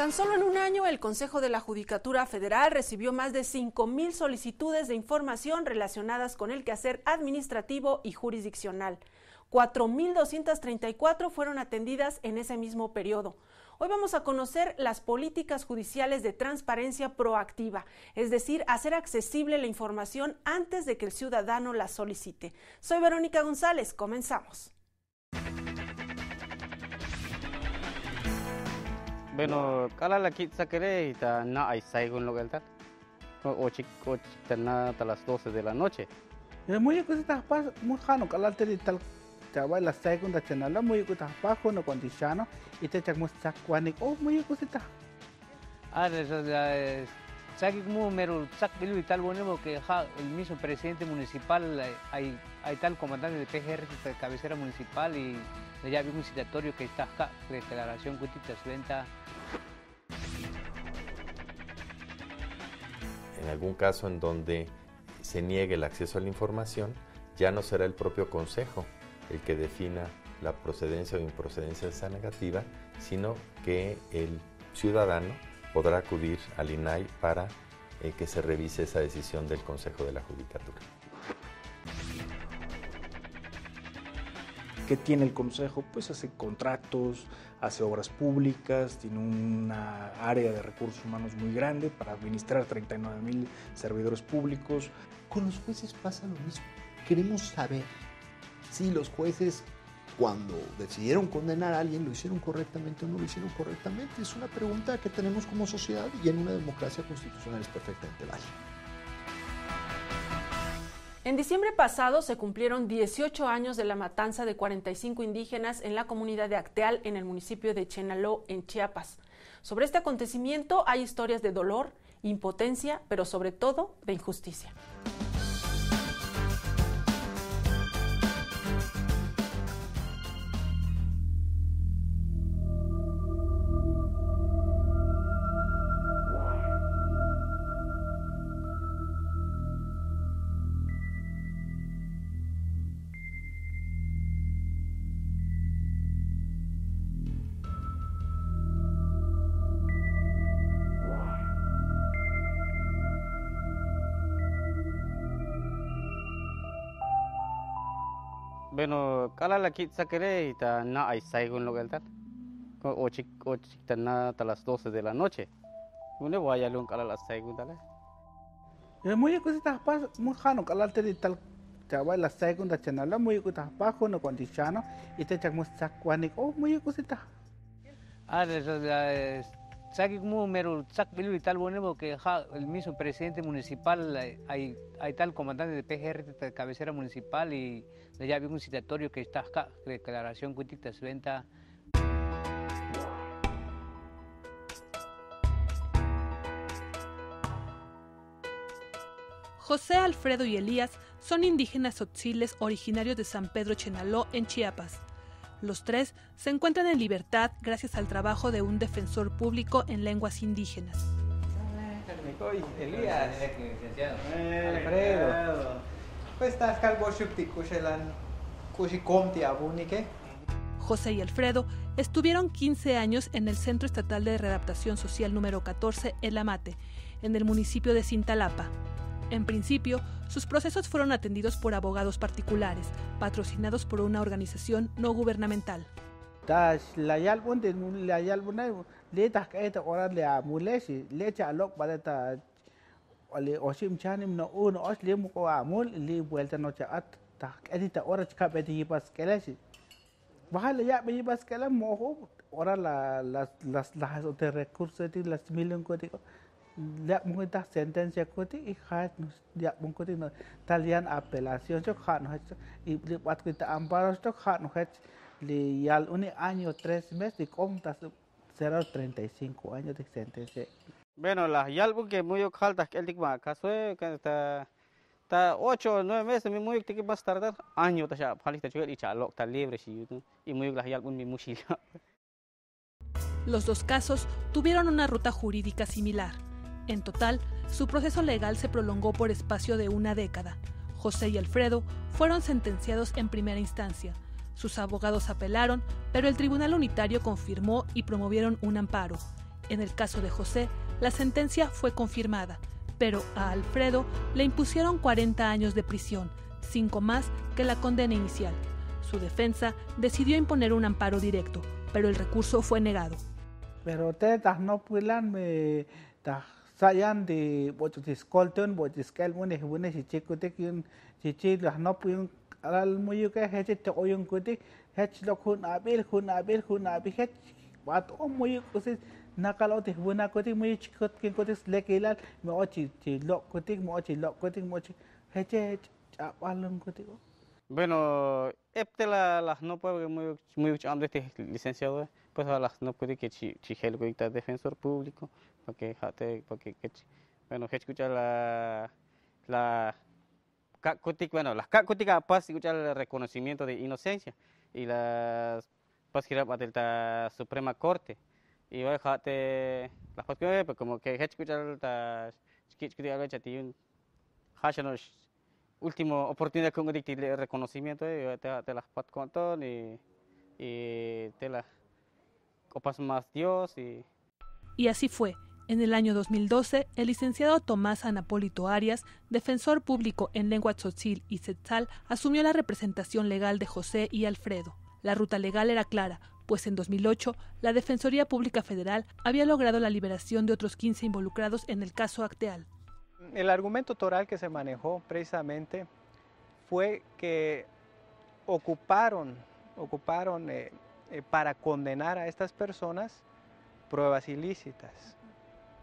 Tan solo en un año, el Consejo de la Judicatura Federal recibió más de 5,000 solicitudes de información relacionadas con el quehacer administrativo y jurisdiccional. 4,234 fueron atendidas en ese mismo periodo. Hoy vamos a conocer las políticas judiciales de transparencia proactiva, es decir, hacer accesible la información antes de que el ciudadano la solicite. Soy Verónica González, comenzamos. Bueno, kala la kit sakere ita na ay saigon local tal. Ocho a las 12 de la noche. Muy cosita pas muy jano kala teri tal chaval la segunda channel muy cosita pas con condicionado y te chakmos chakwanik muy cosita. Saki como mero sak bilu y tal bueno porque el mismo presidente municipal hay tal comandante de PGR de cabecera municipal y ya vi un citatorio que está acá, declaración cutitas venta. En algún caso en donde se niegue el acceso a la información, ya no será el propio Consejo el que defina la procedencia o improcedencia de esa negativa, sino que el ciudadano podrá acudir al INAI para que se revise esa decisión del Consejo de la Judicatura. ¿Qué tiene el Consejo? Pues hace contratos, hace obras públicas, tiene una área de recursos humanos muy grande para administrar 39,000 servidores públicos. Con los jueces pasa lo mismo. Queremos saber si los jueces, cuando decidieron condenar a alguien, lo hicieron correctamente o no lo hicieron correctamente. Es una pregunta que tenemos como sociedad y en una democracia constitucional es perfectamente válida. En diciembre pasado se cumplieron 18 años de la matanza de 45 indígenas en la comunidad de Acteal, en el municipio de Chenaló, en Chiapas. Sobre este acontecimiento hay historias de dolor, impotencia, pero sobre todo de injusticia. Bueno, kala la kit sakere ita na ay saigon local tal. Ocho a las 12 de la noche. Une voy a lun kala la saigon tal. Muy cosita pas muy jano kala teri tal chaval la segunda channel muy cosita pas con condicionado y te chakmos chakwanik muy cosita. Saki como mero sak bilu y tal bueno porque el mismo presidente municipal hay tal comandante de PGR de cabecera municipal y ya vi un citatorio que está acá, declaración cutitas venta. José, Alfredo y Elías son indígenas tzotziles originarios de San Pedro Chenaló, en Chiapas. Los tres se encuentran en libertad gracias al trabajo de un defensor público en lenguas indígenas. Elías, Alfredo, José y Alfredo estuvieron 15 años en el Centro Estatal de Readaptación Social número 14, El Amate, en el municipio de Cintalapa. En principio, sus procesos fueron atendidos por abogados particulares, patrocinados por una organización no gubernamental. Lihat mungkin dah sentencia koti ikhlas lihat mungkin no talian apelación yo khat no y lihat kita amparos yo khat no li yal un año 3 meses y contas 0,35 años de sentencia. Bueno, la yalbu que muy ojalta que el digma caso que está 8 o 9 meses muy que más tardar año ta ya falista chuel y chalok ta libre y muy la yalbu mi mushila. Los dos casos tuvieron una ruta jurídica similar. En total, su proceso legal se prolongó por espacio de una década. José y Alfredo fueron sentenciados en primera instancia. Sus abogados apelaron, pero el Tribunal Unitario confirmó y promovieron un amparo. En el caso de José, la sentencia fue confirmada, pero a Alfredo le impusieron 40 años de prisión, 5 más que la condena inicial. Su defensa decidió imponer un amparo directo, pero el recurso fue negado. Pero te no puedan me sayan de botis colton botis calmone buenas y chico te que chichi las no pueden al muy que heche te oyun cuti hech lo kun abil hech wat o muy cosas nakalo te buena cuti muy chico que cotes le que la me ochi lo cuti mo ochi lo cuti mo heche apalun cuti. Bueno, las no puedo muy hambre este licenciado, pues a las no puede que chigel que defensor público, porque bueno, escucha la bueno, las cacutica pas escucha el reconocimiento de inocencia y las pas que la Suprema Corte y va a las pas que como que escucha la escucha la chatiun hashanos última oportunidad con el reconocimiento de las pat contón y te las copas más Dios y así fue. En el año 2012, el licenciado Tomás Anapólito Arias, defensor público en lengua tzotzil y tzetzal, asumió la representación legal de José y Alfredo. La ruta legal era clara, pues en 2008 la Defensoría Pública Federal había logrado la liberación de otros 15 involucrados en el caso Acteal. El argumento toral que se manejó precisamente fue que ocuparon para condenar a estas personas pruebas ilícitas.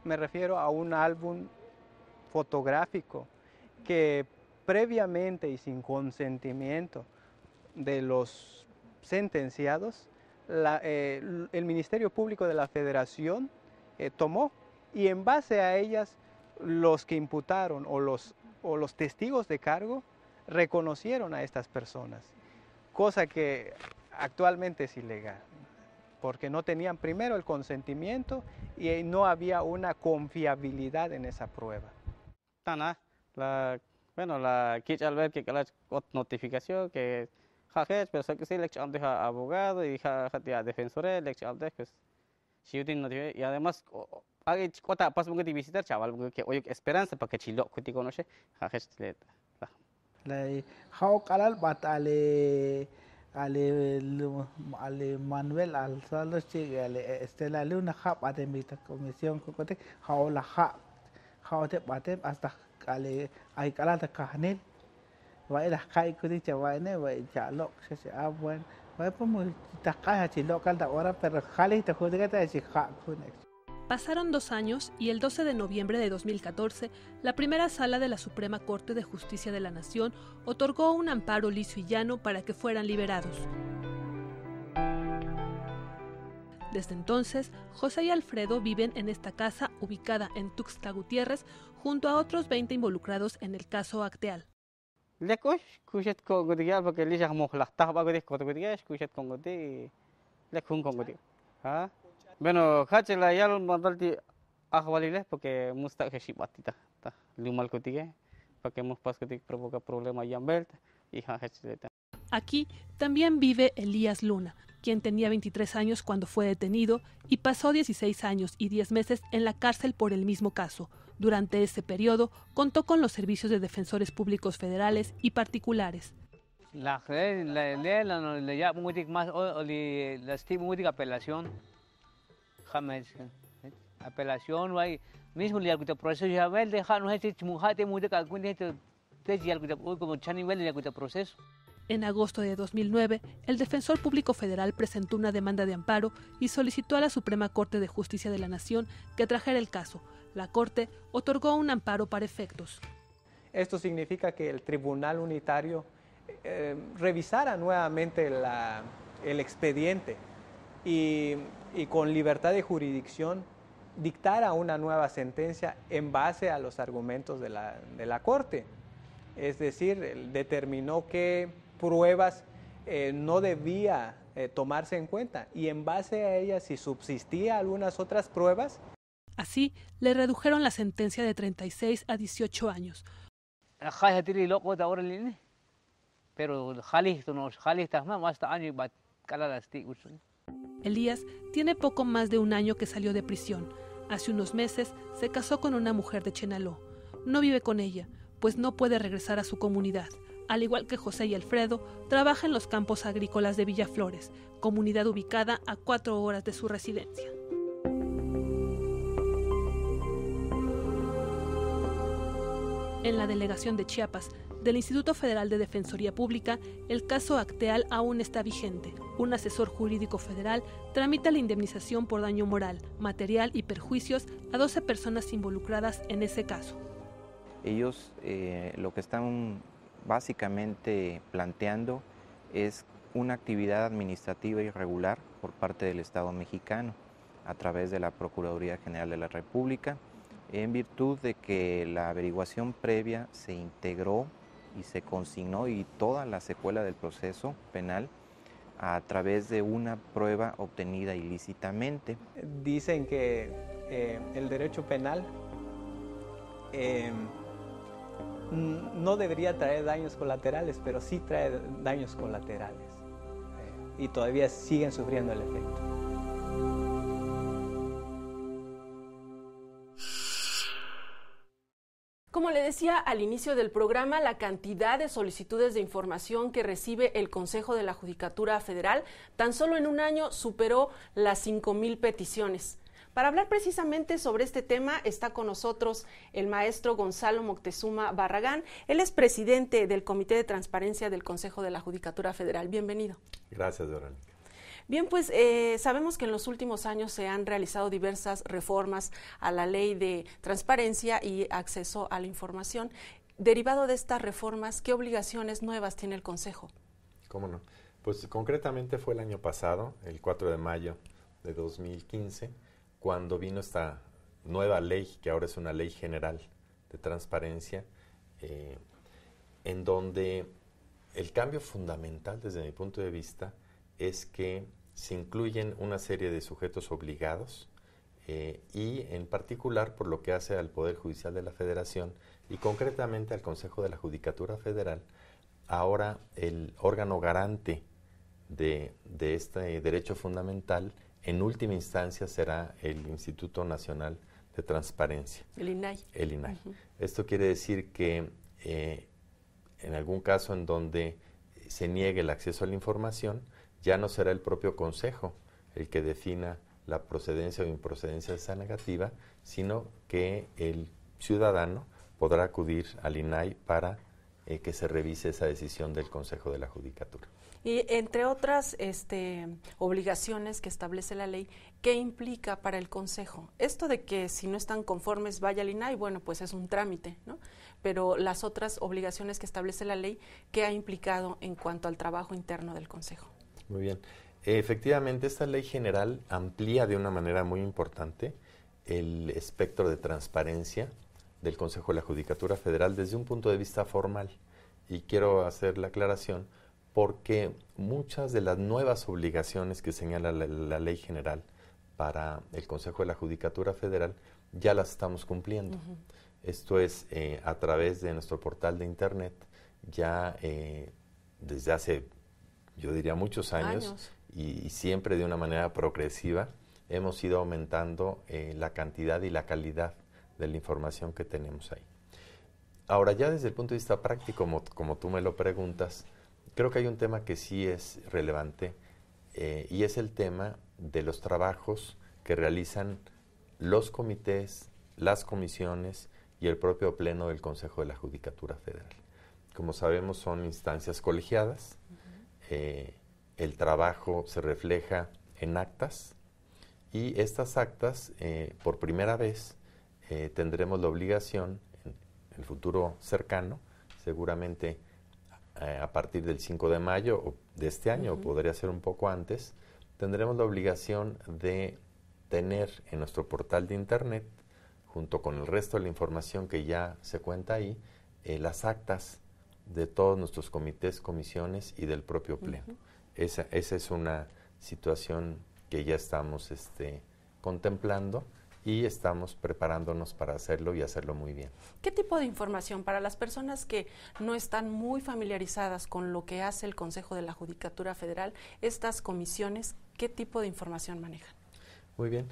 Me refiero a un álbum fotográfico que previamente y sin consentimiento de los sentenciados, el Ministerio Público de la Federación tomó y en base a ellas los que imputaron o los testigos de cargo reconocieron a estas personas, cosa que actualmente es ilegal, porque no tenían primero el consentimiento y no había una confiabilidad en esa prueba. Bueno, la al ver que la notificación que pero que sí le echamos a abogado y a defensor le echamos pues y además hay otra pas mungkin di visitar chaval mungkin que oye esperanza para que chilo que te conoce la how kalal bat ale Manuel Alzalo che ale Estela Luna hap ate mita comisión kote how la how te bate hasta ale ay kalal ta kahnel vai la kai ko ti chawai ne vai chalo se abuen vai po mu ta kai chilo kal ta ora pero khali ta khode ka ta chi kha khune. Pasaron 2 años y el 12 de noviembre de 2014, la primera sala de la Suprema Corte de Justicia de la Nación otorgó un amparo liso y llano para que fueran liberados. Desde entonces, José y Alfredo viven en esta casa ubicada en Tuxtla Gutiérrez junto a otros 20 involucrados en el caso Acteal. Bueno, la ya lo mandal di ahwalile porque mustak heship atita ta lumal kotige porque hemos pas que provoca problema yambelt y hachileta. Aquí también vive Elías Luna, quien tenía 23 años cuando fue detenido y pasó 16 años y 10 meses en la cárcel por el mismo caso. Durante ese periodo contó con los servicios de defensores públicos federales y particulares. La apelación apelación hay mismo le algo proceso ya vel deja no es mujate muy de algún de ya algo como chani vel le proceso. En agosto de 2009, el Defensor Público Federal presentó una demanda de amparo y solicitó a la Suprema Corte de Justicia de la Nación que trajera el caso. La Corte otorgó un amparo para efectos. Esto significa que el Tribunal Unitario revisara nuevamente el expediente y con libertad de jurisdicción dictara una nueva sentencia en base a los argumentos de la Corte. Es decir, determinó que pruebas no debía tomarse en cuenta y en base a ellas, si subsistía algunas otras pruebas. Así, le redujeron la sentencia de 36 a 18 años. Pero Elías tiene poco más de un año que salió de prisión. Hace unos meses se casó con una mujer de Chenaló. No vive con ella, pues no puede regresar a su comunidad. Al igual que José y Alfredo, trabaja en los campos agrícolas de Villaflores, comunidad ubicada a 4 horas de su residencia. En la delegación de Chiapas, del Instituto Federal de Defensoría Pública, el caso Acteal aún está vigente. Un asesor jurídico federal tramita la indemnización por daño moral, material y perjuicios a 12 personas involucradas en ese caso. Ellos lo que están básicamente planteando es una actividad administrativa irregular por parte del Estado mexicano a través de la Procuraduría General de la República, en virtud de que la averiguación previa se integró y se consignó y toda la secuela del proceso penal a través de una prueba obtenida ilícitamente. Dicen que el derecho penal no debería traer daños colaterales, pero sí trae daños colaterales y todavía siguen sufriendo el efecto. Como le decía al inicio del programa, la cantidad de solicitudes de información que recibe el Consejo de la Judicatura Federal tan solo en un año superó las 5,000 peticiones. Para hablar precisamente sobre este tema está con nosotros el maestro Gonzalo Moctezuma Barragán. Él es presidente del Comité de Transparencia del Consejo de la Judicatura Federal. Bienvenido. Gracias, Verónica. Bien, pues sabemos que en los últimos años se han realizado diversas reformas a la ley de transparencia y acceso a la información. Derivado de estas reformas, ¿qué obligaciones nuevas tiene el Consejo? ¿Cómo no? Pues concretamente fue el año pasado, el 4 de mayo de 2015, cuando vino esta nueva ley, que ahora es una ley general de transparencia, en donde el cambio fundamental desde mi punto de vista es que se incluyen una serie de sujetos obligados y en particular por lo que hace al Poder Judicial de la Federación y concretamente al Consejo de la Judicatura Federal, ahora el órgano garante de este derecho fundamental en última instancia será el Instituto Nacional de Transparencia. El INAI. El INAI. Esto quiere decir que en algún caso en donde se niegue el acceso a la información, ya no será el propio Consejo el que defina la procedencia o improcedencia de esa negativa, sino que el ciudadano podrá acudir al INAI para que se revise esa decisión del Consejo de la Judicatura. Y entre otras obligaciones que establece la ley, ¿qué implica para el Consejo? Esto de que si no están conformes vaya al INAI, bueno, pues es un trámite, ¿no? Pero las otras obligaciones que establece la ley, ¿qué ha implicado en cuanto al trabajo interno del Consejo? Muy bien. Efectivamente, esta ley general amplía de una manera muy importante el espectro de transparencia del Consejo de la Judicatura Federal desde un punto de vista formal. Y quiero hacer la aclaración porque muchas de las nuevas obligaciones que señala la ley general para el Consejo de la Judicatura Federal ya las estamos cumpliendo. Esto es a través de nuestro portal de Internet, ya desde hace, yo diría, muchos años. Y siempre de una manera progresiva hemos ido aumentando la cantidad y la calidad de la información que tenemos ahí. Ahora, ya desde el punto de vista práctico, como tú me lo preguntas, creo que hay un tema que sí es relevante y es el tema de los trabajos que realizan los comités, las comisiones y el propio pleno del Consejo de la Judicatura Federal. Como sabemos, son instancias colegiadas. El trabajo se refleja en actas y estas actas, por primera vez, tendremos la obligación en el futuro cercano, seguramente a partir del 5 de mayo de este año, o podría ser un poco antes, tendremos la obligación de tener en nuestro portal de Internet, junto con el resto de la información que ya se cuenta ahí, las actas de todos nuestros comités, comisiones y del propio pleno. Esa es una situación que ya estamos contemplando y estamos preparándonos para hacerlo y hacerlo muy bien. ¿Qué tipo de información para las personas que no están muy familiarizadas con lo que hace el Consejo de la Judicatura Federal, estas comisiones, ¿Qué tipo de información manejan? Muy bien.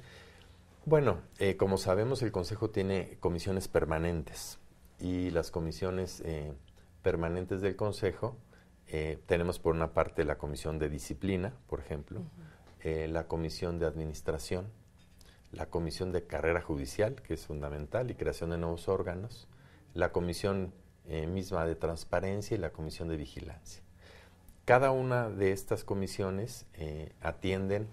Bueno, como sabemos, el Consejo tiene comisiones permanentes y las comisiones permanentes del Consejo tenemos por una parte la Comisión de Disciplina, por ejemplo, la Comisión de Administración, la Comisión de Carrera Judicial, que es fundamental, y creación de nuevos órganos, la Comisión misma de Transparencia y la Comisión de Vigilancia. Cada una de estas comisiones atienden,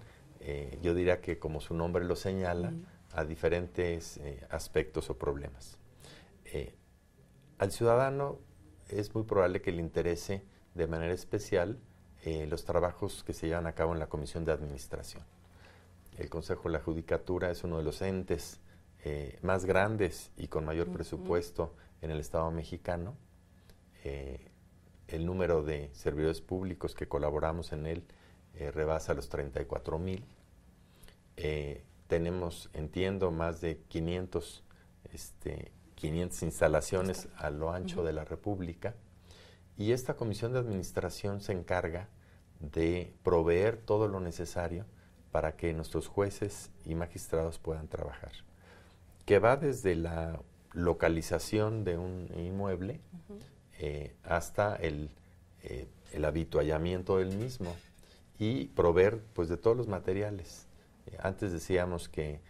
yo diría que como su nombre lo señala, a diferentes aspectos o problemas. Al ciudadano es muy probable que le interese de manera especial los trabajos que se llevan a cabo en la Comisión de Administración. El Consejo de la Judicatura es uno de los entes más grandes y con mayor presupuesto en el Estado mexicano. El número de servidores públicos que colaboramos en él rebasa los 34,000. Tenemos, entiendo, más de 500 instalaciones a lo ancho de la República, y esta Comisión de Administración se encarga de proveer todo lo necesario para que nuestros jueces y magistrados puedan trabajar, que va desde la localización de un inmueble hasta el habituallamiento del mismo y proveer pues de todos los materiales. Antes decíamos que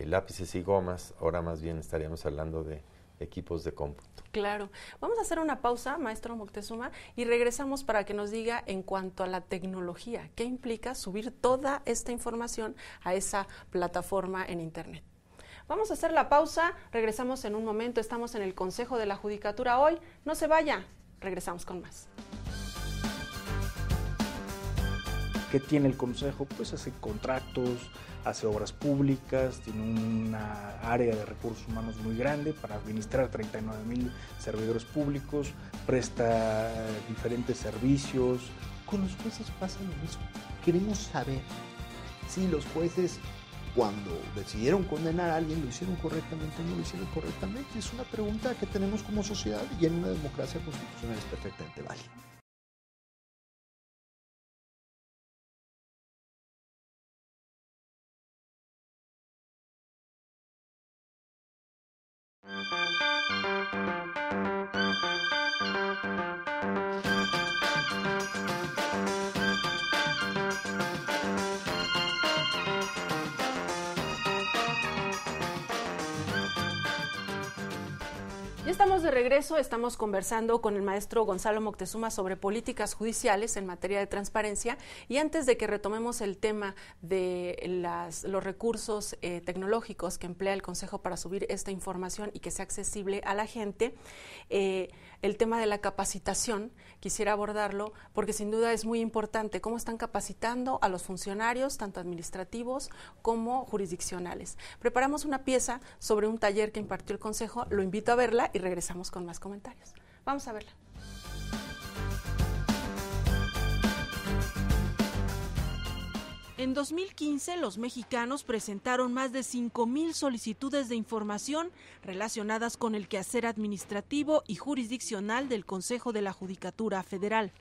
lápices y gomas, ahora más bien estaríamos hablando de equipos de cómputo. Claro. Vamos a hacer una pausa, maestro Moctezuma, y regresamos para que nos diga en cuanto a la tecnología, ¿qué implica subir toda esta información a esa plataforma en Internet? Vamos a hacer la pausa, regresamos en un momento, estamos en el Consejo de la Judicatura hoy, no se vaya, regresamos con más. ¿Qué tiene el Consejo? Pues hace contratos, hace obras públicas, tiene una área de recursos humanos muy grande para administrar 39,000 servidores públicos, presta diferentes servicios. Con los jueces pasa lo mismo. Queremos saber si los jueces, cuando decidieron condenar a alguien, lo hicieron correctamente o no lo hicieron correctamente. Es una pregunta que tenemos como sociedad y en una democracia constitucional es perfectamente válida. Ya estamos de regreso, estamos conversando con el maestro Gonzalo Moctezuma sobre políticas judiciales en materia de transparencia, y antes de que retomemos el tema de los recursos tecnológicos que emplea el Consejo para subir esta información y que sea accesible a la gente, el tema de la capacitación, quisiera abordarlo porque sin duda es muy importante cómo están capacitando a los funcionarios, tanto administrativos como jurisdiccionales. Preparamos una pieza sobre un taller que impartió el Consejo, lo invito a verla y regresamos con más comentarios. Vamos a verla. En 2015, los mexicanos presentaron más de 5,000 solicitudes de información relacionadas con el quehacer administrativo y jurisdiccional del Consejo de la Judicatura Federal.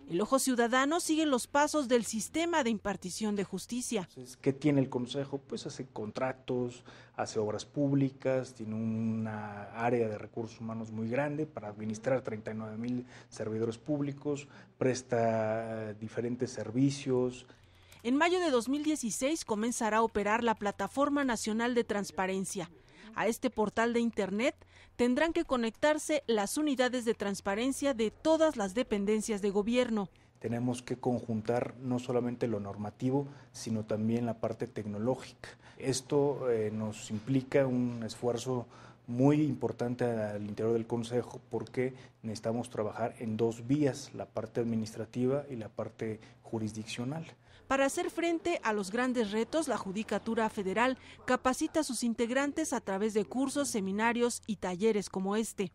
El ojo ciudadano sigue los pasos del sistema de impartición de justicia. ¿Qué tiene el Consejo? Pues hace contratos, hace obras públicas, tiene una área de recursos humanos muy grande para administrar 39,000 servidores públicos, presta diferentes servicios. En mayo de 2016 comenzará a operar la Plataforma Nacional de Transparencia. A este portal de Internet tendrán que conectarse las unidades de transparencia de todas las dependencias de gobierno. Tenemos que conjuntar no solamente lo normativo, sino también la parte tecnológica. Esto nos implica un esfuerzo muy importante al interior del Consejo porque necesitamos trabajar en dos vías, la parte administrativa y la parte jurisdiccional. Para hacer frente a los grandes retos, la Judicatura Federal capacita a sus integrantes a través de cursos, seminarios y talleres como este.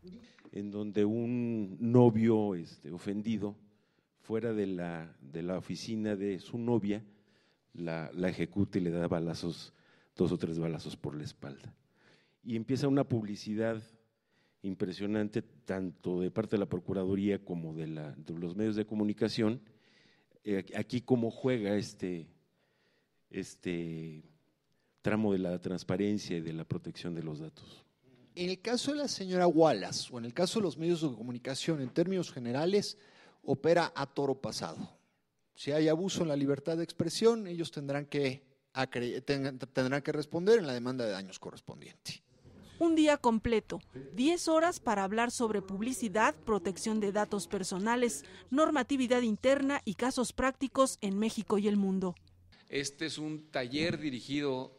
En donde un novio ofendido, fuera de la oficina de su novia, la ejecuta y le da balazos, 2 o 3 balazos por la espalda. Y empieza una publicidad impresionante, tanto de parte de la Procuraduría como de los medios de comunicación. Aquí cómo juega este este tramo de la transparencia y de la protección de los datos. En el caso de la señora Wallace o en el caso de los medios de comunicación, en términos generales, opera a toro pasado. Si hay abuso en la libertad de expresión, ellos tendrán que responder en la demanda de daños correspondiente. Un día completo, 10 horas para hablar sobre publicidad, protección de datos personales, normatividad interna y casos prácticos en México y el mundo. Este es un taller dirigido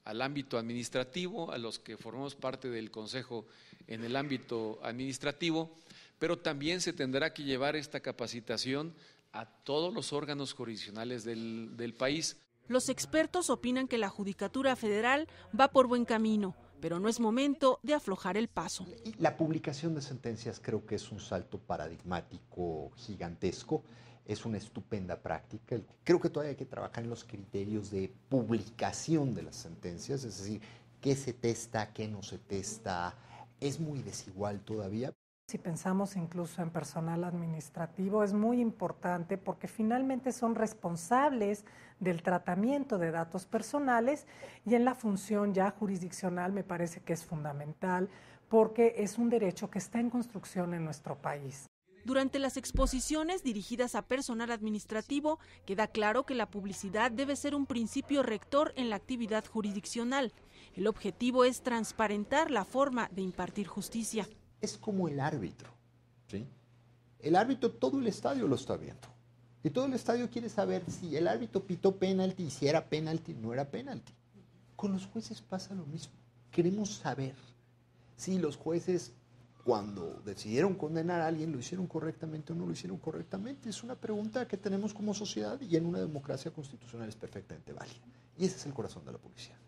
al ámbito administrativo, a los que formamos parte del Consejo en el ámbito administrativo, pero también se tendrá que llevar esta capacitación a todos los órganos jurisdiccionales del país. Los expertos opinan que la Judicatura Federal va por buen camino, pero no es momento de aflojar el paso. La publicación de sentencias creo que es un salto paradigmático gigantesco, es una estupenda práctica. Creo que todavía hay que trabajar en los criterios de publicación de las sentencias, es decir, qué se testa, qué no se testa, es muy desigual todavía. Si pensamos incluso en personal administrativo, es muy importante porque finalmente son responsables del tratamiento de datos personales y en la función ya jurisdiccional me parece que es fundamental porque es un derecho que está en construcción en nuestro país. Durante las exposiciones dirigidas a personal administrativo, queda claro que la publicidad debe ser un principio rector en la actividad jurisdiccional. El objetivo es transparentar la forma de impartir justicia. Es como el árbitro, ¿sí? El árbitro, todo el estadio lo está viendo. Y todo el estadio quiere saber si el árbitro pitó penalti, si era penalti, no era penalti. Con los jueces pasa lo mismo. Queremos saber si los jueces, cuando decidieron condenar a alguien, lo hicieron correctamente o no lo hicieron correctamente. Es una pregunta que tenemos como sociedad y en una democracia constitucional es perfectamente válida. Y ese es el corazón de la policía.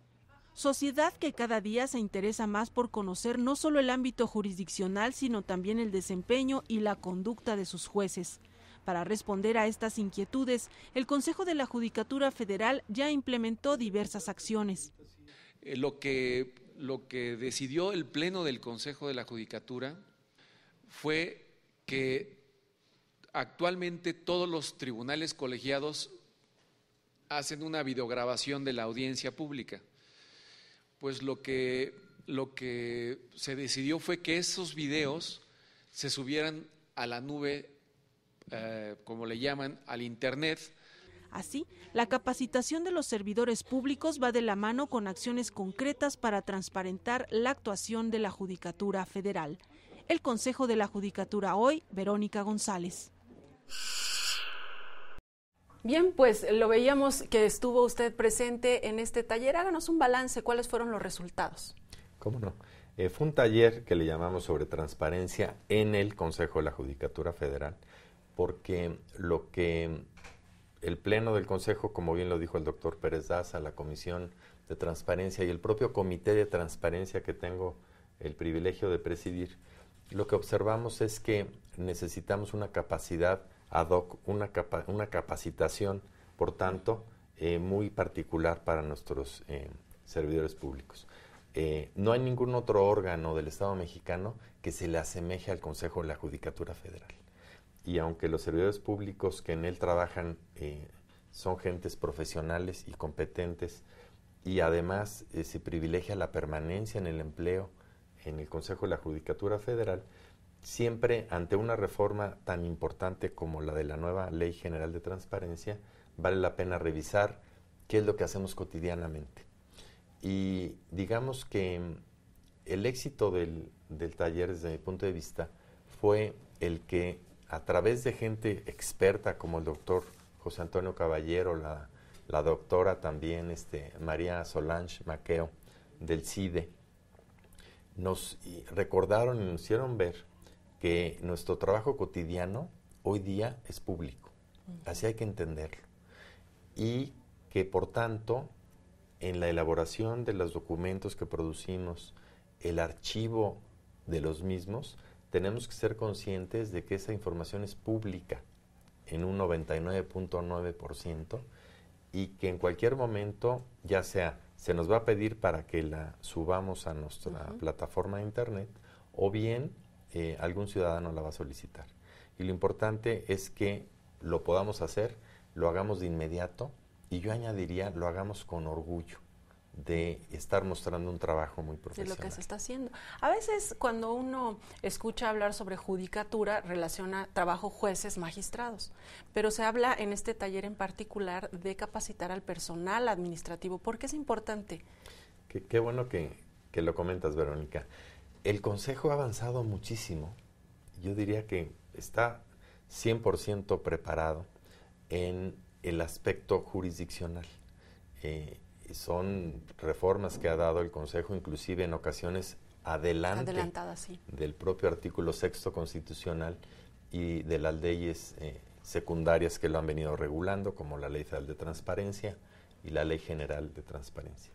Sociedad que cada día se interesa más por conocer no solo el ámbito jurisdiccional, sino también el desempeño y la conducta de sus jueces. Para responder a estas inquietudes, el Consejo de la Judicatura Federal ya implementó diversas acciones. Lo que decidió el Pleno del Consejo de la Judicatura fue que actualmente todos los tribunales colegiados hacen una videograbación de la audiencia pública. Pues lo que se decidió fue que esos videos se subieran a la nube, como le llaman, al Internet. Así, la capacitación de los servidores públicos va de la mano con acciones concretas para transparentar la actuación de la Judicatura Federal. El Consejo de la Judicatura hoy, Verónica González. Bien, pues lo veíamos que estuvo usted presente en este taller. Háganos un balance, ¿cuáles fueron los resultados? ¿Cómo no? Fue un taller que le llamamos sobre transparencia en el Consejo de la Judicatura Federal, porque lo que el Pleno del Consejo, como bien lo dijo el doctor Pérez Daza, la Comisión de Transparencia y el propio Comité de Transparencia que tengo el privilegio de presidir, lo que observamos es que necesitamos una capacidad ad hoc, una capacitación, por tanto, muy particular para nuestros servidores públicos. No hay ningún otro órgano del Estado mexicano que se le asemeje al Consejo de la Judicatura Federal. Y aunque los servidores públicos que en él trabajan son gentes profesionales y competentes, y además se privilegia la permanencia en el empleo en el Consejo de la Judicatura Federal, siempre ante una reforma tan importante como la de la nueva Ley General de Transparencia, vale la pena revisar qué es lo que hacemos cotidianamente. Y digamos que el éxito del taller, desde mi punto de vista, fue el que a través de gente experta como el doctor José Antonio Caballero, la doctora también María Solange Maqueo del CIDE, nos recordaron y nos hicieron ver que nuestro trabajo cotidiano hoy día es público, así hay que entenderlo, y que por tanto en la elaboración de los documentos que producimos, el archivo de los mismos, tenemos que ser conscientes de que esa información es pública en un 99.9% y que en cualquier momento, ya sea se nos va a pedir para que la subamos a nuestra plataforma de internet o bien algún ciudadano la va a solicitar. Y lo importante es que lo podamos hacer, lo hagamos de inmediato, y yo añadiría, lo hagamos con orgullo de estar mostrando un trabajo muy profesional. De lo que se está haciendo. A veces cuando uno escucha hablar sobre judicatura, relaciona trabajo jueces, magistrados, pero se habla en este taller en particular de capacitar al personal administrativo. ¿Por qué es importante? Qué bueno que lo comentas, Verónica. El Consejo ha avanzado muchísimo. Yo diría que está 100% preparado en el aspecto jurisdiccional. Son reformas que ha dado el Consejo, inclusive en ocasiones adelantadas, sí, del propio artículo 6º constitucional y de las leyes secundarias que lo han venido regulando, como la Ley Federal de Transparencia y la Ley General de Transparencia.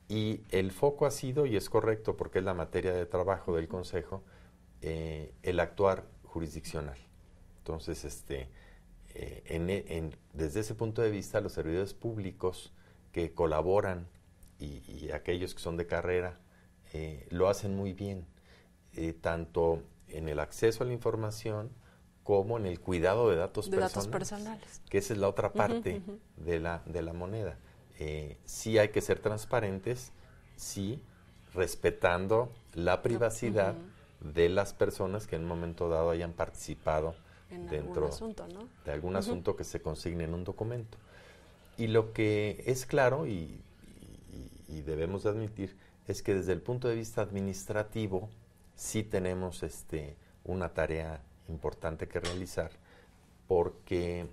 Y el foco ha sido, y es correcto porque es la materia de trabajo del Consejo, el actuar jurisdiccional. Entonces, desde ese punto de vista, los servidores públicos que colaboran y aquellos que son de carrera lo hacen muy bien, tanto en el acceso a la información como en el cuidado de datos personales, que esa es la otra parte de la moneda. Sí hay que ser transparentes, sí, respetando la privacidad de las personas que en un momento dado hayan participado dentro de algún asunto que se consigne en un documento. Y lo que es claro y debemos admitir es que desde el punto de vista administrativo sí tenemos una tarea importante que realizar, porque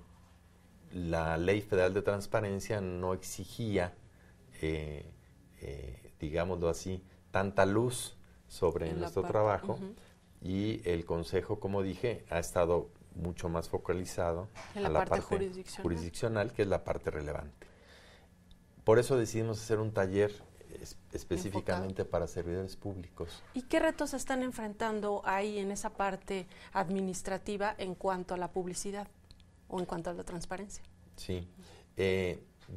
la Ley Federal de Transparencia no exigía, digámoslo así, tanta luz sobre nuestro trabajo, y el Consejo, como dije, ha estado mucho más focalizado en la parte jurisdiccional, que es la parte relevante. Por eso decidimos hacer un taller específicamente para servidores públicos. ¿Y qué retos están enfrentando ahí en esa parte administrativa en cuanto a la publicidad o en cuanto a la transparencia? Sí,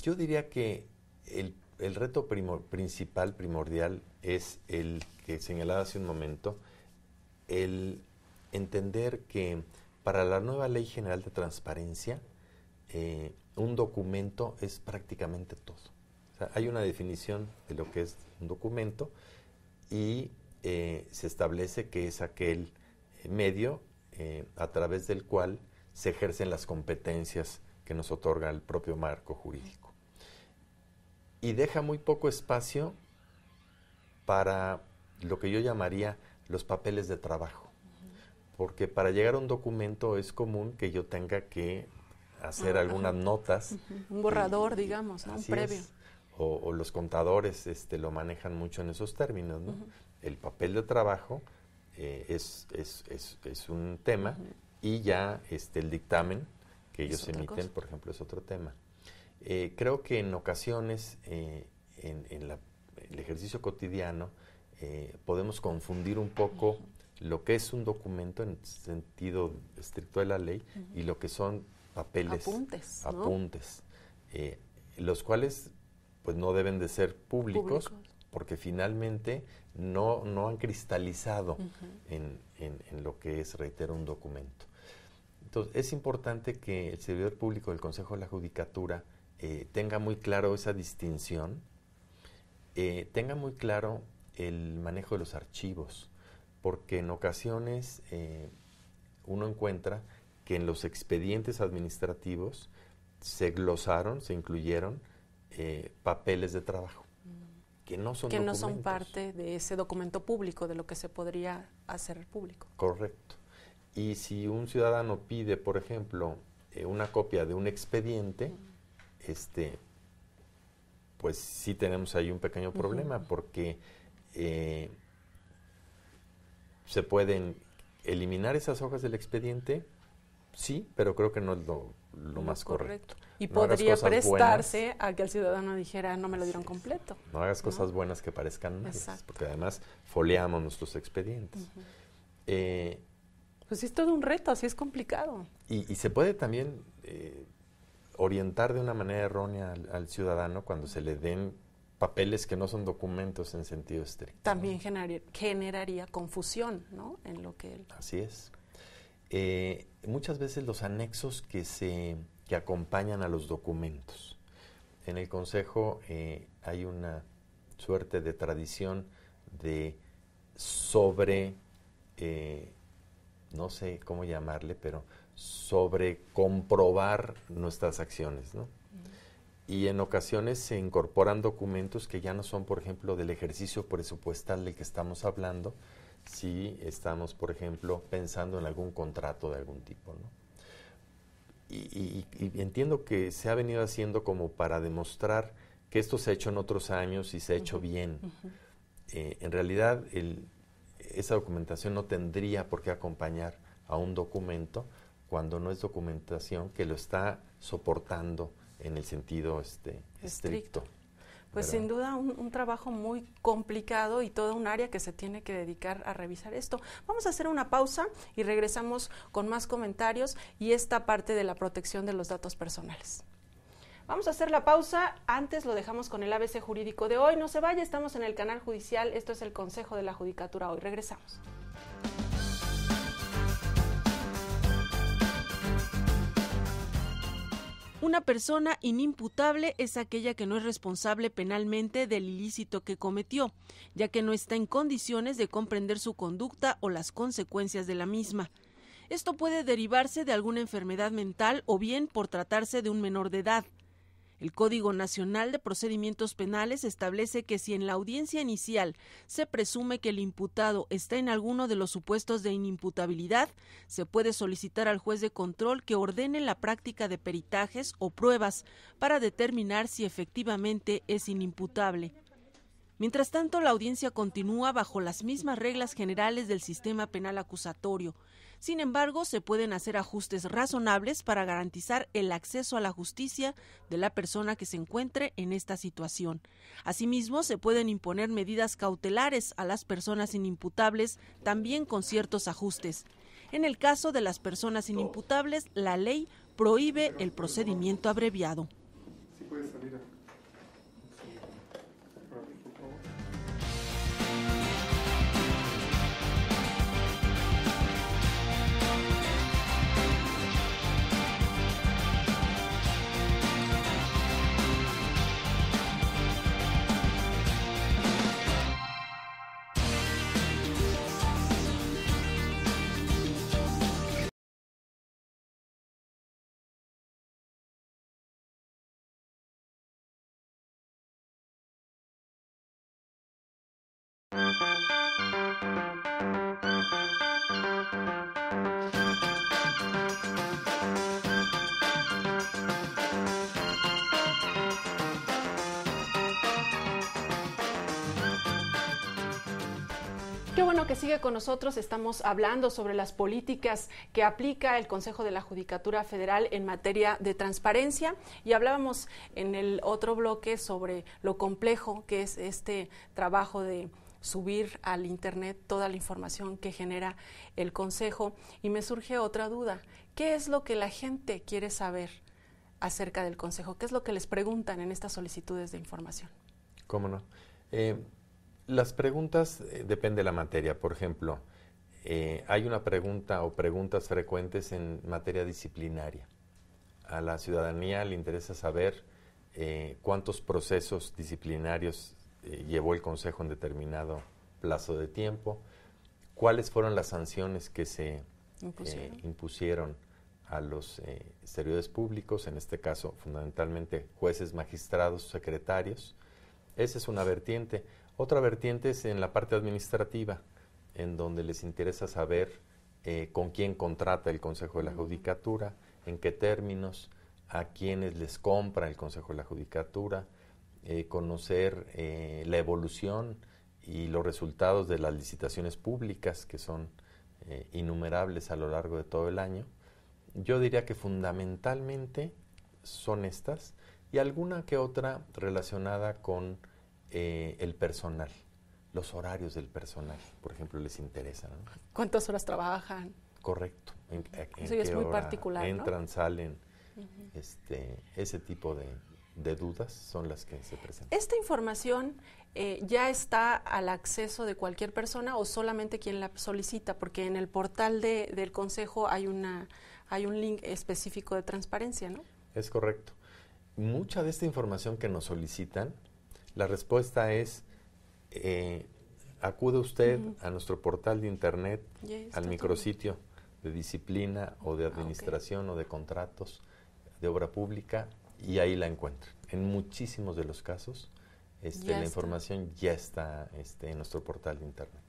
yo diría que el reto primordial es el que señalaba hace un momento, el entender que para la nueva Ley General de Transparencia, un documento es prácticamente todo. O sea, hay una definición de lo que es un documento y se establece que es aquel medio a través del cual se ejercen las competencias que nos otorga el propio marco jurídico. Y deja muy poco espacio para lo que yo llamaría los papeles de trabajo. Porque para llegar a un documento es común que yo tenga que hacer algunas notas. Un borrador, digamos, ¿no? Un previo. O los contadores lo manejan mucho en esos términos, ¿no? El papel de trabajo es un tema y ya el dictamen que ellos emiten, por ejemplo, es otro tema. Creo que en ocasiones, en el ejercicio cotidiano, podemos confundir un poco lo que es un documento en sentido estricto de la ley y lo que son papeles, apuntes, los cuales pues no deben de ser públicos porque finalmente no han cristalizado en lo que es, reitero, un documento. Entonces, es importante que el servidor público del Consejo de la Judicatura tenga muy claro esa distinción, tenga muy claro el manejo de los archivos, porque en ocasiones uno encuentra que en los expedientes administrativos se glosaron, se incluyeron papeles de trabajo, que no son documentos. No son parte de ese documento público, de lo que se podría hacer público. Correcto. Y si un ciudadano pide, por ejemplo, una copia de un expediente, pues sí tenemos ahí un pequeño problema, porque se pueden eliminar esas hojas del expediente, sí, pero creo que no es lo más correcto. Y no podría prestarse a que el ciudadano dijera, no me lo dieron completo. No hagas cosas buenas que parezcan malas, porque además foliamos nuestros expedientes. Pues sí es todo un reto, así es complicado. Y se puede también orientar de una manera errónea al ciudadano cuando se le den papeles que no son documentos en sentido estricto. También generaría confusión, ¿no? En lo que Así es. Muchas veces los anexos que se que acompañan a los documentos. En el Consejo hay una suerte de tradición de no sé cómo llamarle, pero sobre comprobar nuestras acciones, ¿no? Y en ocasiones se incorporan documentos que ya no son, por ejemplo, del ejercicio presupuestal del que estamos hablando, si estamos, por ejemplo, pensando en algún contrato de algún tipo, ¿no? Y entiendo que se ha venido haciendo como para demostrar que esto se ha hecho en otros años y se ha hecho bien. En realidad, esa documentación no tendría por qué acompañar a un documento cuando no es documentación que lo está soportando en el sentido estricto. Pues sin duda un trabajo muy complicado y toda un área que se tiene que dedicar a revisar esto. Vamos a hacer una pausa y regresamos con más comentarios y esta parte de la protección de los datos personales. Vamos a hacer la pausa, antes lo dejamos con el ABC jurídico de hoy. No se vaya, estamos en el canal judicial, esto es el Consejo de la Judicatura hoy. Regresamos. Una persona inimputable es aquella que no es responsable penalmente del ilícito que cometió, ya que no está en condiciones de comprender su conducta o las consecuencias de la misma. Esto puede derivarse de alguna enfermedad mental o bien por tratarse de un menor de edad. El Código Nacional de Procedimientos Penales establece que si en la audiencia inicial se presume que el imputado está en alguno de los supuestos de inimputabilidad, se puede solicitar al juez de control que ordene la práctica de peritajes o pruebas para determinar si efectivamente es inimputable. Mientras tanto, la audiencia continúa bajo las mismas reglas generales del sistema penal acusatorio. Sin embargo, se pueden hacer ajustes razonables para garantizar el acceso a la justicia de la persona que se encuentre en esta situación. Asimismo, se pueden imponer medidas cautelares a las personas inimputables, también con ciertos ajustes. En el caso de las personas inimputables, la ley prohíbe el procedimiento abreviado. Sí puede salir. Qué bueno que sigue con nosotros. Estamos hablando sobre las políticas que aplica el Consejo de la Judicatura Federal en materia de transparencia y hablábamos en el otro bloque sobre lo complejo que es este trabajo de subir al Internet toda la información que genera el Consejo y me surge otra duda. ¿Qué es lo que la gente quiere saber acerca del Consejo? ¿Qué es lo que les preguntan en estas solicitudes de información? ¿Cómo no? Las preguntas depende de la materia. Por ejemplo, hay una pregunta o preguntas frecuentes en materia disciplinaria. A la ciudadanía le interesa saber cuántos procesos disciplinarios llevó el Consejo en determinado plazo de tiempo, cuáles fueron las sanciones que se impusieron a los servidores públicos, en este caso fundamentalmente jueces, magistrados, secretarios. Esa es una vertiente. Otra vertiente es en la parte administrativa, en donde les interesa saber con quién contrata el Consejo de la Judicatura, en qué términos, a quiénes les compra el Consejo de la Judicatura, conocer la evolución y los resultados de las licitaciones públicas, que son innumerables a lo largo de todo el año. Yo diría que fundamentalmente son estas y alguna que otra relacionada con el personal, los horarios del personal, por ejemplo, les interesa, ¿no? ¿Cuántas horas trabajan? Correcto. Eso es muy particular, entran, ¿no? salen, ese tipo de dudas son las que se presentan. ¿Esta información ya está al acceso de cualquier persona o solamente quien la solicita? Porque en el portal del Consejo hay un link específico de transparencia, ¿no? es correcto. Mucha de esta información que nos solicitan, la respuesta es, acude usted a nuestro portal de internet, al micrositio de disciplina o de administración o de contratos de obra pública, y ahí la encuentran. En muchísimos de los casos, la información ya está en nuestro portal de internet.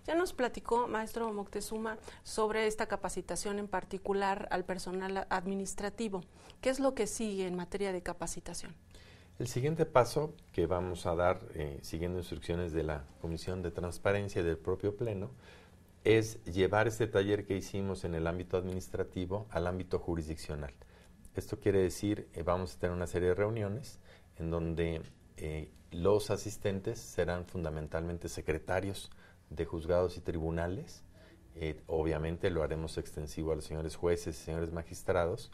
Ya nos platicó, maestro Moctezuma, sobre esta capacitación en particular al personal administrativo. ¿Qué es lo que sigue en materia de capacitación? El siguiente paso que vamos a dar, siguiendo instrucciones de la Comisión de Transparencia y del propio Pleno, es llevar este taller que hicimos en el ámbito administrativo al ámbito jurisdiccional. Esto quiere decir, vamos a tener una serie de reuniones en donde los asistentes serán fundamentalmente secretarios de juzgados y tribunales. Obviamente lo haremos extensivo a los señores jueces y señores magistrados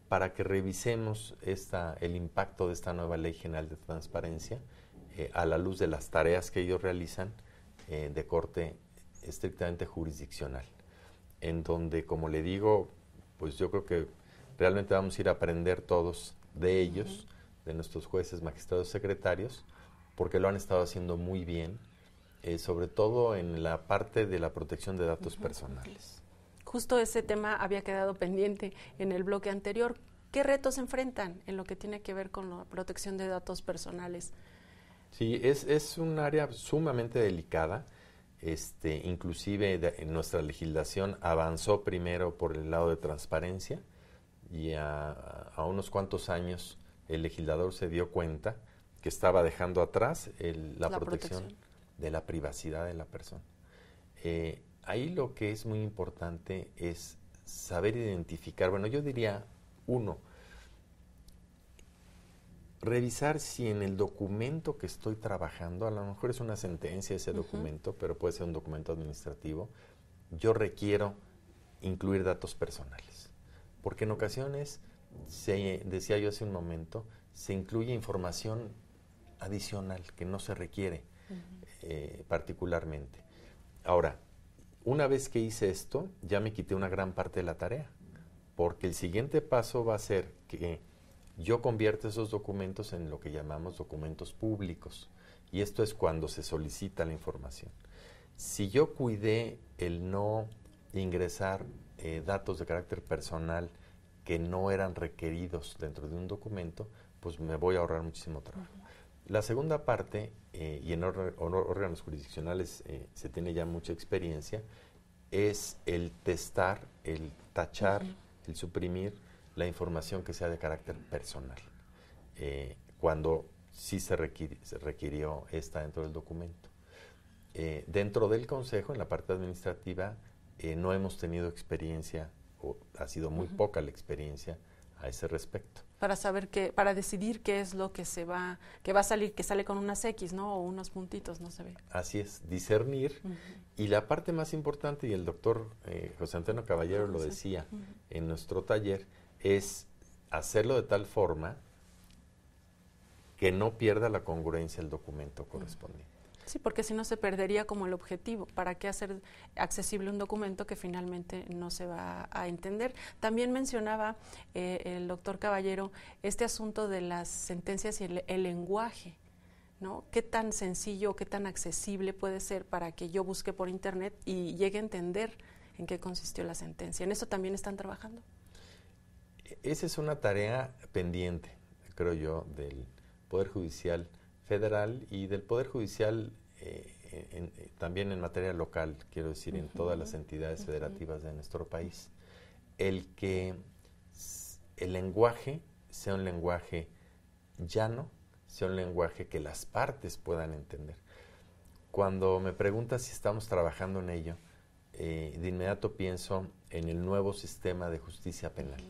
para que revisemos el impacto de esta nueva Ley General de Transparencia a la luz de las tareas que ellos realizan de corte estrictamente jurisdiccional, en donde, como le digo, pues yo creo que realmente vamos a ir a aprender todos de ellos, de nuestros jueces, magistrados, secretarios, porque lo han estado haciendo muy bien, sobre todo en la parte de la protección de datos personales. Justo ese tema había quedado pendiente en el bloque anterior. ¿Qué retos enfrentan en lo que tiene que ver con la protección de datos personales? Sí, es un área sumamente delicada. Inclusive en nuestra legislación avanzó primero por el lado de transparencia, y a unos cuantos años el legislador se dio cuenta que estaba dejando atrás la protección de la privacidad de la persona. Ahí lo que es muy importante es saber identificar, bueno, yo diría, uno, revisar si en el documento que estoy trabajando, a lo mejor es una sentencia ese documento, pero puede ser un documento administrativo, yo requiero incluir datos personales. Porque en ocasiones, decía yo hace un momento, se incluye información adicional que no se requiere particularmente. Ahora, una vez que hice esto, ya me quité una gran parte de la tarea, porque el siguiente paso va a ser que yo convierta esos documentos en lo que llamamos documentos públicos, y esto es cuando se solicita la información. Si yo cuidé el no ingresar datos de carácter personal que no eran requeridos dentro de un documento, pues me voy a ahorrar muchísimo trabajo. La segunda parte, y en órganos jurisdiccionales se tiene ya mucha experiencia, es el testar, el tachar, el suprimir la información que sea de carácter personal, cuando sí se requirió esta dentro del documento. Dentro del Consejo, en la parte administrativa, no hemos tenido experiencia, o ha sido muy poca la experiencia a ese respecto. Para saber para decidir qué es lo que va a salir, que sale con unas X, ¿no? O unos puntitos, no se ve. Así es, discernir. Y la parte más importante, y el doctor José Antonio Caballero lo decía en nuestro taller, es hacerlo de tal forma que no pierda la congruencia el documento correspondiente. Sí, porque si no se perdería como el objetivo. ¿Para qué hacer accesible un documento que finalmente no se va a entender? También mencionaba el doctor Caballero este asunto de las sentencias y el lenguaje, ¿no? ¿Qué tan sencillo, qué tan accesible puede ser para que yo busque por internet y llegue a entender en qué consistió la sentencia? ¿En eso también están trabajando? Esa es una tarea pendiente, creo yo, del Poder Judicial Federal y del Poder Judicial también en materia local, quiero decir, en todas las entidades federativas de nuestro país. El que el lenguaje sea un lenguaje llano, sea un lenguaje que las partes puedan entender. Cuando me preguntas si estamos trabajando en ello, de inmediato pienso en el nuevo sistema de justicia penal.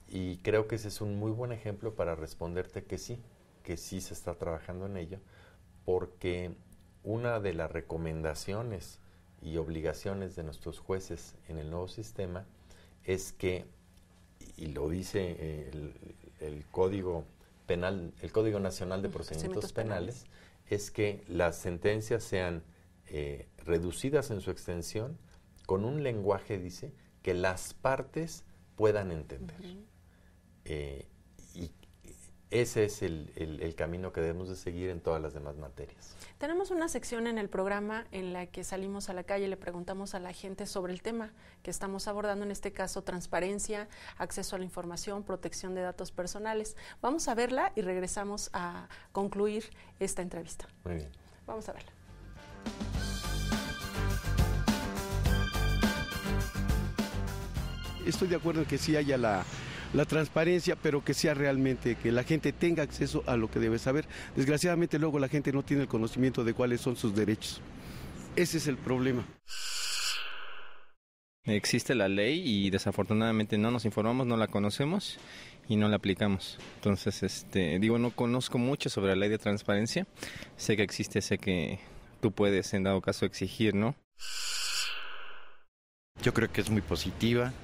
Y creo que ese es un muy buen ejemplo para responderte que sí se está trabajando en ello, porque una de las recomendaciones y obligaciones de nuestros jueces en el nuevo sistema es que, y lo dice el Código Penal, el Código Nacional de Procedimientos Penales, es que las sentencias sean reducidas en su extensión con un lenguaje, dice, que las partes puedan entender. ese es el camino que debemos de seguir en todas las demás materias. Tenemos una sección en el programa en la que salimos a la calle y le preguntamos a la gente sobre el tema que estamos abordando, en este caso transparencia, acceso a la información, protección de datos personales. Vamos a verla y regresamos a concluir esta entrevista. Muy bien. Vamos a verla. Estoy de acuerdo en que sí haya la transparencia, pero que sea realmente, que la gente tenga acceso a lo que debe saber. Desgraciadamente luego la gente no tiene el conocimiento de cuáles son sus derechos. Ese es el problema. Existe la ley y desafortunadamente no nos informamos, no la conocemos y no la aplicamos. Entonces, no conozco mucho sobre la ley de transparencia. Sé que existe, sé que tú puedes en dado caso exigir, ¿no? Yo creo que es muy positiva.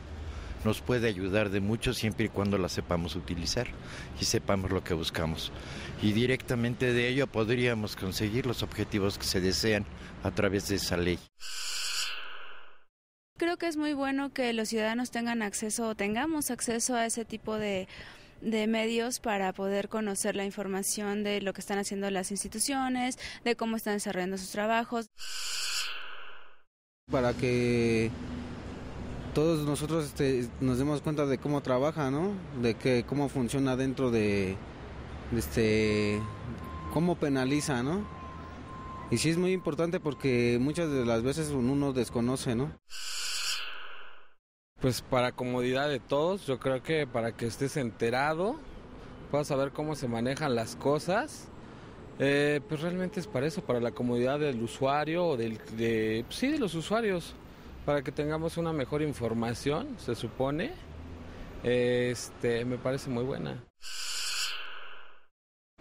Nos puede ayudar de mucho siempre y cuando la sepamos utilizar y sepamos lo que buscamos. Y directamente de ello podríamos conseguir los objetivos que se desean a través de esa ley. Creo que es muy bueno que los ciudadanos tengamos acceso a ese tipo de medios para poder conocer la información de lo que están haciendo las instituciones, de cómo están desarrollando sus trabajos. Para que todos nosotros nos demos cuenta de cómo trabaja, ¿no? De cómo funciona dentro de cómo penaliza, ¿no? Y sí es muy importante porque muchas de las veces uno desconoce, ¿no? Pues para comodidad de todos, yo creo que para que estés enterado, puedas saber cómo se manejan las cosas, pues realmente es para eso, para la comodidad del usuario o de los usuarios. Para que tengamos una mejor información, se supone, me parece muy buena.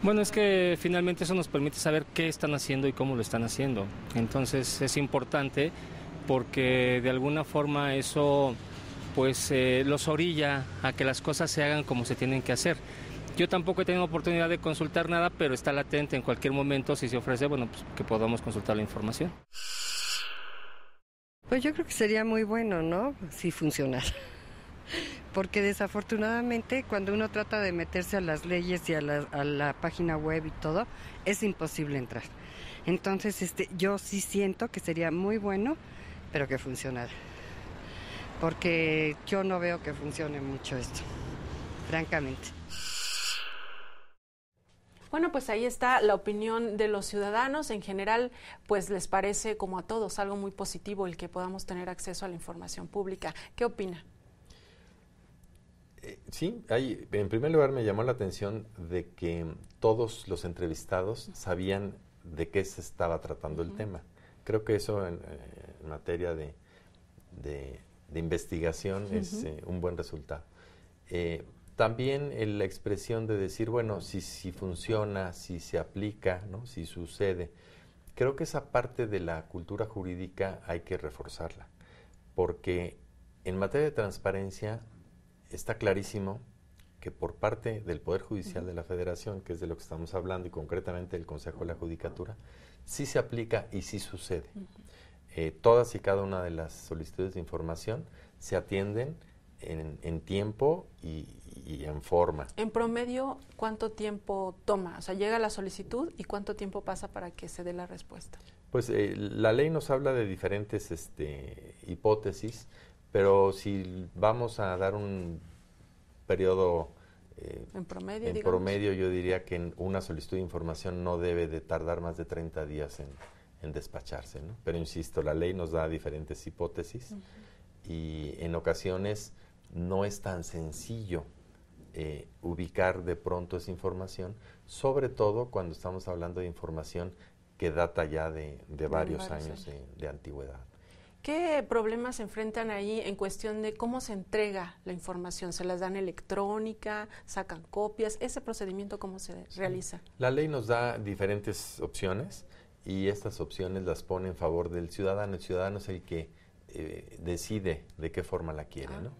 Bueno, es que finalmente eso nos permite saber qué están haciendo y cómo lo están haciendo. Entonces es importante porque de alguna forma eso pues los orilla a que las cosas se hagan como se tienen que hacer. Yo tampoco he tenido oportunidad de consultar nada, pero está latente en cualquier momento, si se ofrece, pues que podamos consultar la información. Pues yo creo que sería muy bueno, ¿no? Si funcionara. Porque desafortunadamente cuando uno trata de meterse a las leyes y a la página web y todo, es imposible entrar. Entonces, yo sí siento que sería muy bueno, pero que funcionara. Porque yo no veo que funcione mucho esto, francamente. Bueno, pues ahí está la opinión de los ciudadanos. En general, pues les parece, como a todos, algo muy positivo el que podamos tener acceso a la información pública. ¿Qué opina? Sí, en primer lugar me llamó la atención de que todos los entrevistados sabían de qué se estaba tratando el tema. Creo que eso en materia de investigación es un buen resultado. También la expresión de decir, bueno, si funciona, si se aplica, ¿no? Si sucede. Creo que esa parte de la cultura jurídica hay que reforzarla, porque en materia de transparencia está clarísimo que por parte del Poder Judicial de la Federación, que es de lo que estamos hablando, y concretamente del Consejo de la Judicatura, sí se aplica y sí sucede. Todas y cada una de las solicitudes de información se atienden en tiempo y en forma. En promedio, ¿cuánto tiempo toma? O sea, llega la solicitud y ¿cuánto tiempo pasa para que se dé la respuesta? Pues la ley nos habla de diferentes hipótesis, pero si vamos a dar un periodo en promedio, yo diría que una solicitud de información no debe de tardar más de 30 días en despacharse, ¿no? Pero insisto, la ley nos da diferentes hipótesis y en ocasiones no es tan sencillo ubicar de pronto esa información, sobre todo cuando estamos hablando de información que data ya de varios años de antigüedad. ¿Qué problemas se enfrentan ahí en cuestión de cómo se entrega la información? ¿Se las dan electrónica? ¿Sacan copias? ¿Ese procedimiento cómo se realiza? La ley nos da diferentes opciones y estas opciones las pone en favor del ciudadano. El ciudadano es el que decide de qué forma la quiere, ¿no?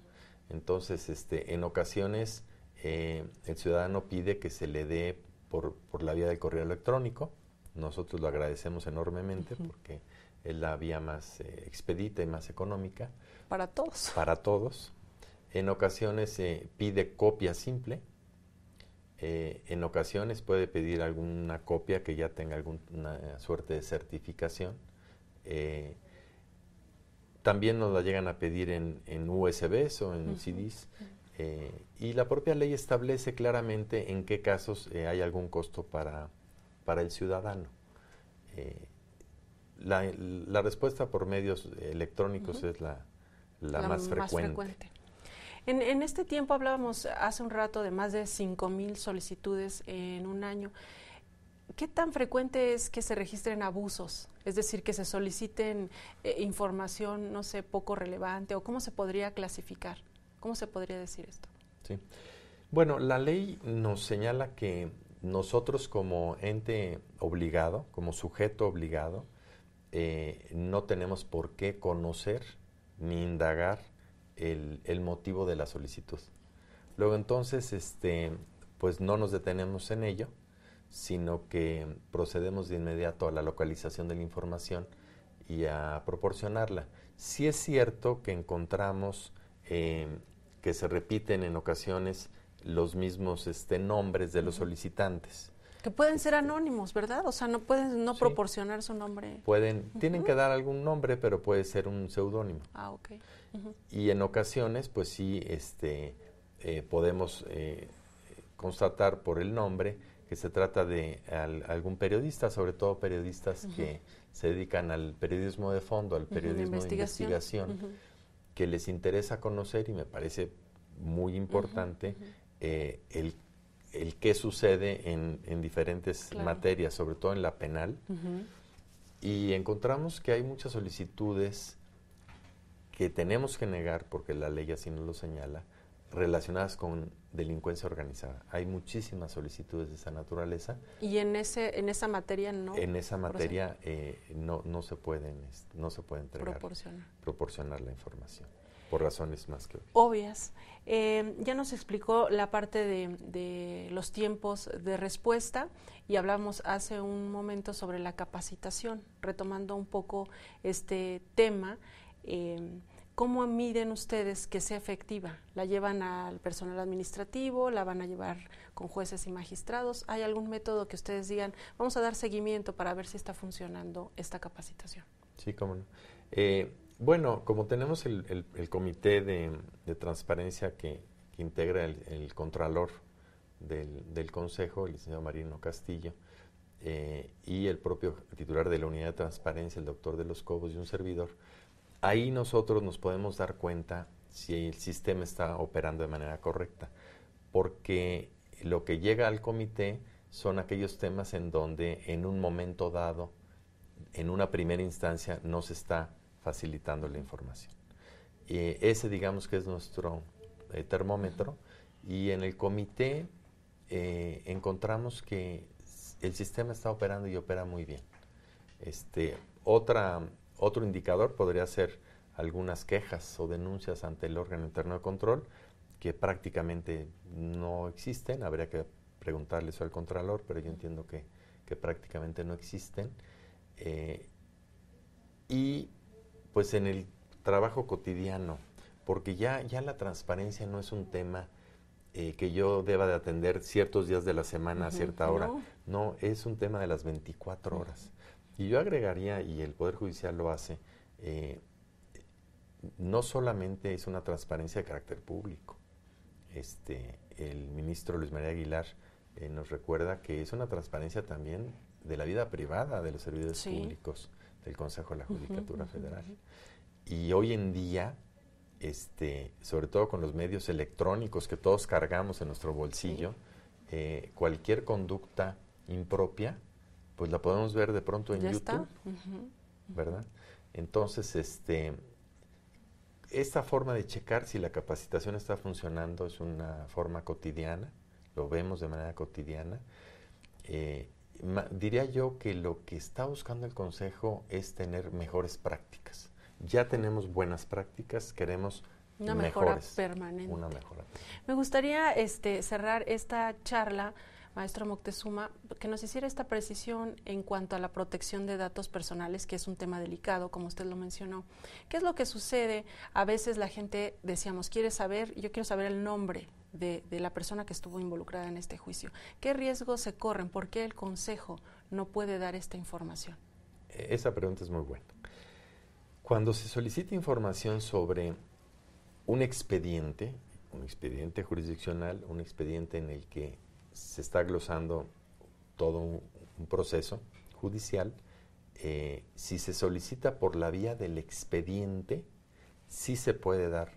Entonces, en ocasiones el ciudadano pide que se le dé por la vía del correo electrónico. Nosotros lo agradecemos enormemente porque es la vía más expedita y más económica. Para todos. Para todos. En ocasiones se pide copia simple. En ocasiones puede pedir alguna copia que ya tenga alguna suerte de certificación. También nos la llegan a pedir en USBs o en CDs. Y la propia ley establece claramente en qué casos hay algún costo para el ciudadano. La respuesta por medios electrónicos es la más frecuente. En este tiempo hablábamos hace un rato de más de 5,000 solicitudes en un año. ¿Qué tan frecuente es que se registren abusos? Es decir, que se soliciten información, no sé, poco relevante, o ¿cómo se podría clasificar? ¿Cómo se podría decir esto? Sí. Bueno, la ley nos señala que nosotros como ente obligado, como sujeto obligado, no tenemos por qué conocer ni indagar el motivo de la solicitud. Luego entonces, pues no nos detenemos en ello, sino que procedemos de inmediato a la localización de la información y a proporcionarla. Sí es cierto que encontramos que se repiten en ocasiones los mismos nombres de los solicitantes. Que pueden ser anónimos, ¿verdad? O sea, no pueden no proporcionar su nombre. Tienen que dar algún nombre, pero puede ser un seudónimo. Ah, ok. Y en ocasiones, pues sí, podemos constatar por el nombre que se trata de algún periodista, sobre todo periodistas que se dedican al periodismo de fondo, al periodismo de investigación, que les interesa conocer, y me parece muy importante el qué sucede en diferentes materias, sobre todo en la penal. Y encontramos que hay muchas solicitudes que tenemos que negar, porque la ley así nos lo señala, relacionadas con delincuencia organizada. Hay muchísimas solicitudes de esa naturaleza. ¿Y en esa materia no? En esa materia no se puede entregar, proporcionar la información, por razones más que obvias. Ya nos explicó la parte de los tiempos de respuesta, y hablamos hace un momento sobre la capacitación, retomando un poco este tema. ¿Cómo miden ustedes que sea efectiva? ¿La llevan al personal administrativo? ¿La van a llevar con jueces y magistrados? ¿Hay algún método que ustedes digan, vamos a dar seguimiento para ver si está funcionando esta capacitación? Sí, cómo no. Bueno, como tenemos el comité de transparencia que integra el contralor del Consejo, el licenciado Marino Castillo, y el propio titular de la unidad de transparencia, el doctor de los Cobos, y un servidor, ahí nosotros nos podemos dar cuenta si el sistema está operando de manera correcta, porque lo que llega al comité son aquellos temas en donde en un momento dado, en una primera instancia, no se está facilitando la información. Ese, digamos, que es nuestro termómetro, y en el comité encontramos que el sistema está operando y opera muy bien. Otro indicador podría ser algunas quejas o denuncias ante el órgano interno de control, que prácticamente no existen. Habría que preguntarle eso al contralor, pero yo entiendo que prácticamente no existen. Y pues en el trabajo cotidiano, porque ya la transparencia no es un tema que yo deba de atender ciertos días de la semana a cierta hora. No, es un tema de las 24 horas. Y yo agregaría, y el Poder Judicial lo hace, no solamente es una transparencia de carácter público. El ministro Luis María Aguilar nos recuerda que es una transparencia también de la vida privada de los servidores públicos del Consejo de la Judicatura Federal. Y hoy en día, sobre todo con los medios electrónicos que todos cargamos en nuestro bolsillo, cualquier conducta impropia, pues la podemos ver de pronto en YouTube, ¿verdad? Entonces, esta forma de checar si la capacitación está funcionando es una forma cotidiana, lo vemos de manera cotidiana. Diría yo que lo que está buscando el Consejo es tener mejores prácticas. Ya tenemos buenas prácticas, queremos una mejores, mejora permanente. Una mejora. Me gustaría cerrar esta charla, Maestro Moctezuma, que nos hiciera esta precisión en cuanto a la protección de datos personales, que es un tema delicado, como usted lo mencionó. ¿Qué es lo que sucede? A veces la gente, decíamos, yo quiero saber el nombre de la persona que estuvo involucrada en este juicio. ¿Qué riesgos se corren? ¿Por qué el Consejo no puede dar esta información? Esa pregunta es muy buena. Cuando se solicita información sobre un expediente jurisdiccional, un expediente en el que se está glosando todo un proceso judicial, si se solicita por la vía del expediente, sí se puede dar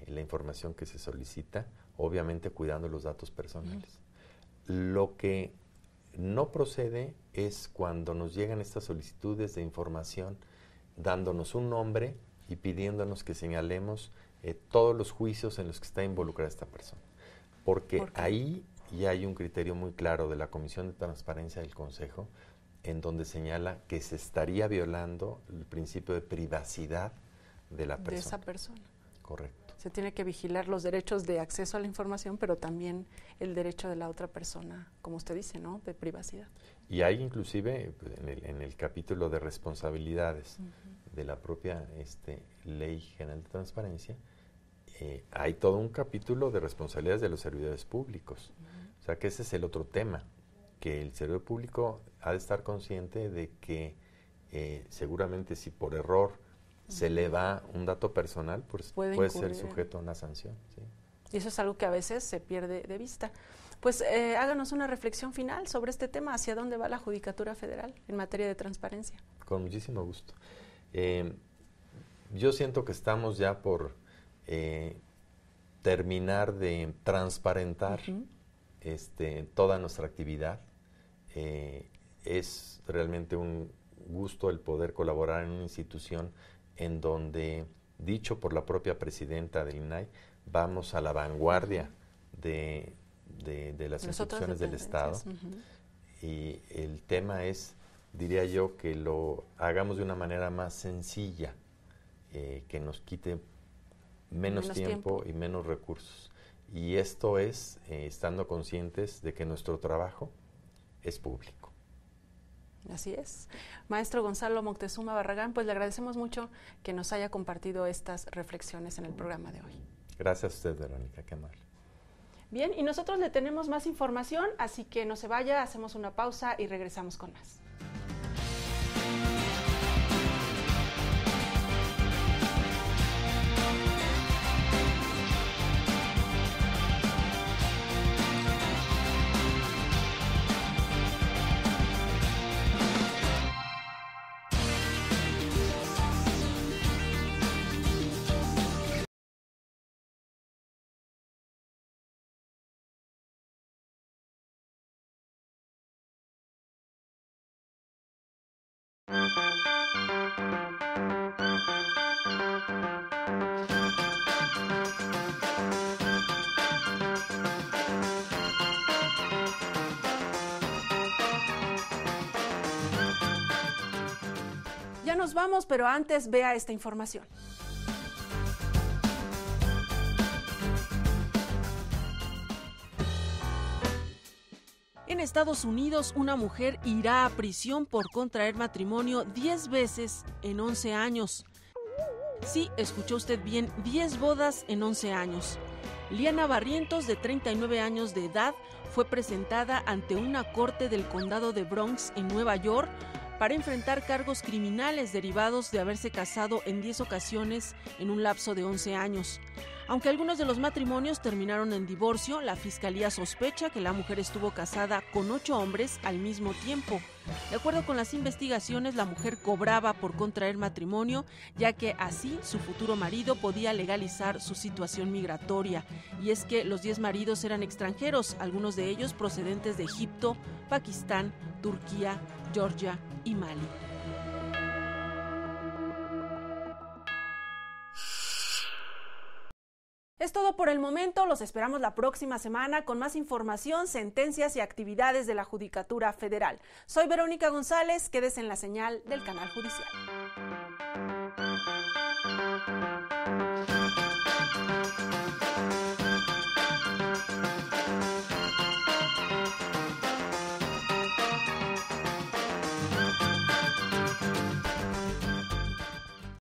la información que se solicita, obviamente cuidando los datos personales. Lo que no procede es cuando nos llegan estas solicitudes de información dándonos un nombre y pidiéndonos que señalemos todos los juicios en los que está involucrada esta persona. Porque ahí ya hay un criterio muy claro de la Comisión de Transparencia del Consejo, en donde señala que se estaría violando el principio de privacidad de la persona. De esa persona. Correcto. Se tiene que vigilar los derechos de acceso a la información, pero también el derecho de la otra persona, como usted dice, ¿no?, de privacidad. Y hay inclusive en el capítulo de responsabilidades de la propia Ley General de Transparencia, hay todo un capítulo de responsabilidades de los servidores públicos. O sea que ese es el otro tema, que el servidor público ha de estar consciente de que seguramente si por error se le va un dato personal, pues puede ser sujeto a una sanción. ¿Sí? Y eso es algo que a veces se pierde de vista. Pues háganos una reflexión final sobre este tema, hacia dónde va la Judicatura Federal en materia de transparencia. Con muchísimo gusto. Yo siento que estamos ya por terminar de transparentar toda nuestra actividad. Es realmente un gusto el poder colaborar en una institución en donde, dicho por la propia presidenta del INAI, vamos a la vanguardia de las instituciones del Estado. Y el tema es, diría yo, que lo hagamos de una manera más sencilla, que nos quite menos tiempo y menos recursos. Y esto es estando conscientes de que nuestro trabajo es público. Así es. Maestro Gonzalo Moctezuma Barragán, pues le agradecemos mucho que nos haya compartido estas reflexiones en el programa de hoy. Gracias a usted, Verónica, qué amable. Bien, y nosotros le tenemos más información, así que no se vaya, hacemos una pausa y regresamos con más. Ya nos vamos, pero antes vea esta información. En Estados Unidos, una mujer irá a prisión por contraer matrimonio 10 veces en 11 años. Sí, escuchó usted bien, 10 bodas en 11 años. Liana Barrientos, de 39 años de edad, fue presentada ante una corte del condado de Bronx en Nueva York para enfrentar cargos criminales derivados de haberse casado en 10 ocasiones en un lapso de 11 años. Aunque algunos de los matrimonios terminaron en divorcio, la fiscalía sospecha que la mujer estuvo casada con 8 hombres al mismo tiempo. De acuerdo con las investigaciones, la mujer cobraba por contraer matrimonio, ya que así su futuro marido podía legalizar su situación migratoria. Y es que los 10 maridos eran extranjeros, algunos de ellos procedentes de Egipto, Pakistán, Turquía, Georgia y Mali. Es todo por el momento, los esperamos la próxima semana con más información, sentencias y actividades de la Judicatura Federal. Soy Verónica González, quédese en la señal del Canal Judicial.